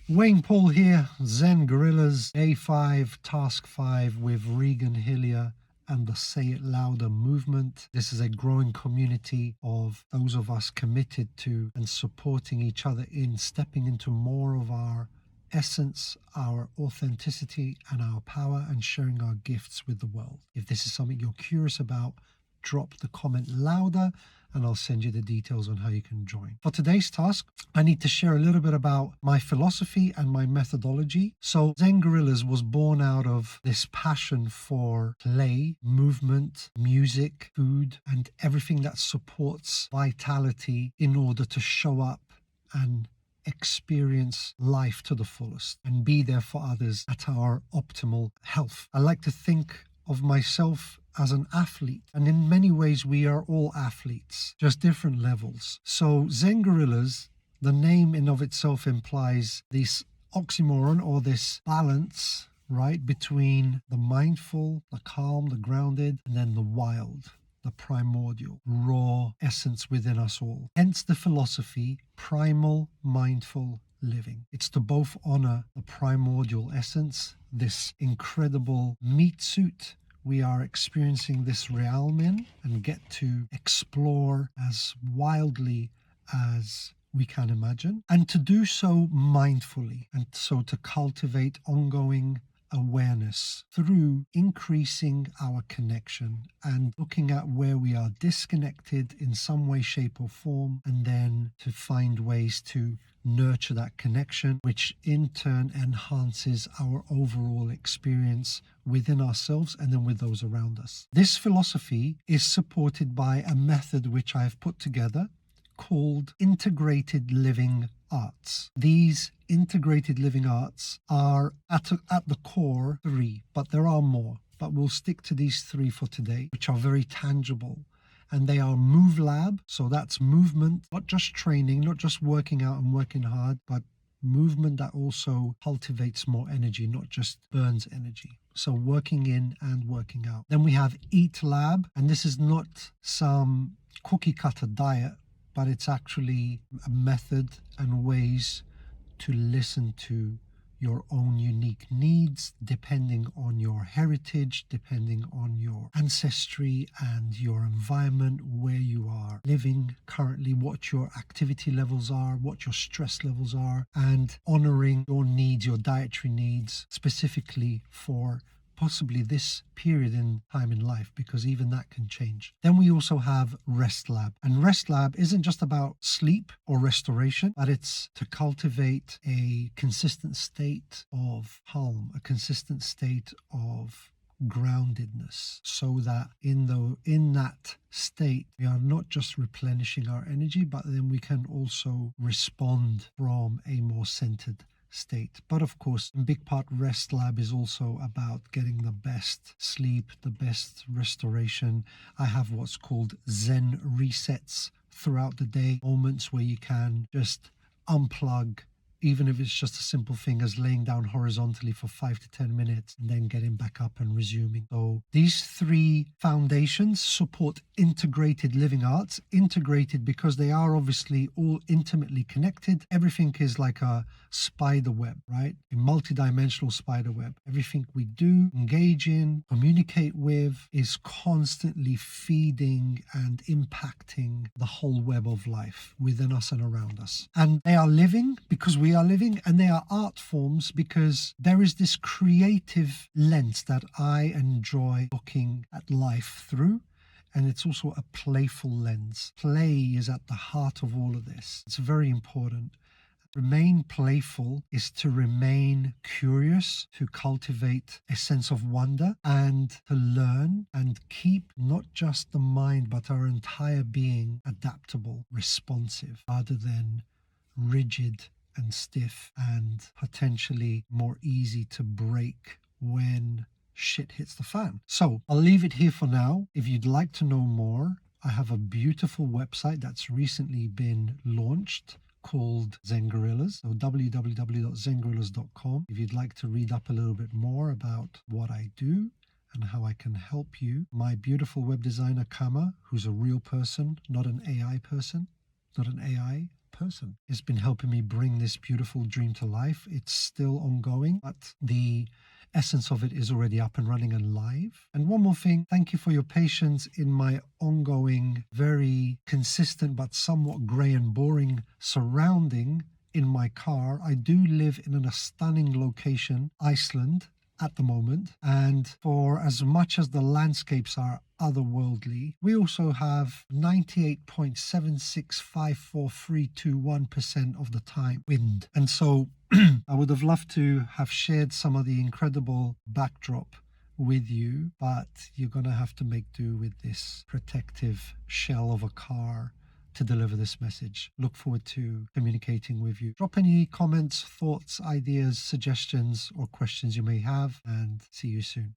Wayne Paul here, Zen Gorillas, Day 5, Task 5 with Regan Hillier and the Say It Louder movement. This is a growing community of those of us committed to and supporting each other in stepping into more of our essence, our authenticity and our power, and sharing our gifts with the world. If this is something you're curious about, drop the comment louder and I'll send you the details on how you can join. For today's task, I need to share a little bit about my philosophy and my methodology. So Zen Gorillas was born out of this passion for play, movement, music, food, and everything that supports vitality in order to show up and experience life to the fullest and be there for others at our optimal health. I like to think of myself as an athlete, and in many ways we are all athletes, just different levels. So Zen Gorillas, the name in of itself implies this oxymoron or this balance, right, between the mindful, the calm, the grounded, and then the wild, the primordial, raw essence within us all. Hence the philosophy, Primal Mindful Living. It's to both honor the primordial essence, this incredible meat suit we are experiencing this realm in, and get to explore as wildly as we can imagine, and to do so mindfully, and so to cultivate ongoing awareness through increasing our connection and looking at where we are disconnected in some way, shape or form, and then to find ways to nurture that connection, which in turn enhances our overall experience within ourselves and then with those around us. This philosophy is supported by a method which I have put together called Integrated Living Arts. These integrated living arts are at the core 3, but there are more. But we'll stick to these 3 for today, which are very tangible. And they are Move Lab, so that's movement, not just training, not just working out and working hard, but movement that also cultivates more energy, not just burns energy. So working in and working out. Then we have Eat Lab, and this is not some cookie cutter diet, but it's actually a method and ways to listen to your own unique needs, depending on your heritage, depending on your ancestry and your environment, where you are living currently, what your activity levels are, what your stress levels are, and honoring your needs, your dietary needs, specifically for possibly this period in time in life, because even that can change. Then we also have Rest Lab, and Rest Lab isn't just about sleep or restoration, but it's to cultivate a consistent state of calm, a consistent state of groundedness, so that in that state we are not just replenishing our energy, but then we can also respond from a more centered state. But of course, in big part, Rest Lab is also about getting the best sleep, the best restoration. I have what's called Zen resets throughout the day, moments where you can just unplug, even if it's just a simple thing as laying down horizontally for 5 to 10 minutes and then getting back up and resuming. So these 3 foundations support integrated living arts. Integrated because they are obviously all intimately connected. Everything is like a spider web, right? A multi-dimensional spider web. Everything we do, engage in, communicate with is constantly feeding and impacting the whole web of life within us and around us. And they are living because we are living, and they are art forms because there is this creative lens that I enjoy looking at life through. And it's also a playful lens. Play is at the heart of all of this. It's very important. Remain playful is to remain curious, to cultivate a sense of wonder, and to learn and keep not just the mind, but our entire being adaptable, responsive, rather than rigid and stiff and potentially more easy to break when shit hits the fan. So I'll leave it here for now. If you'd like to know more, I have a beautiful website that's recently been launched called Zen Gorillas, so www.zengorillas.com. If you'd like to read up a little bit more about what I do and how I can help you, my beautiful web designer Kama, who's a real person, not an AI person, not an AI, person. It's been helping me bring this beautiful dream to life. It's still ongoing, but the essence of it is already up and running and live. And one more thing, thank you for your patience in my ongoing, very consistent but somewhat grey and boring surrounding in my car. I do live in a stunning location, Iceland, at the moment, and for as much as the landscapes are otherworldly, we also have 98.7654321% of the time wind. And so I would have loved to have shared some of the incredible backdrop with you, but you're going to have to make do with this protective shell of a car to deliver this message. Look forward to communicating with you. Drop any comments, thoughts, ideas, suggestions, or questions you may have, and see you soon.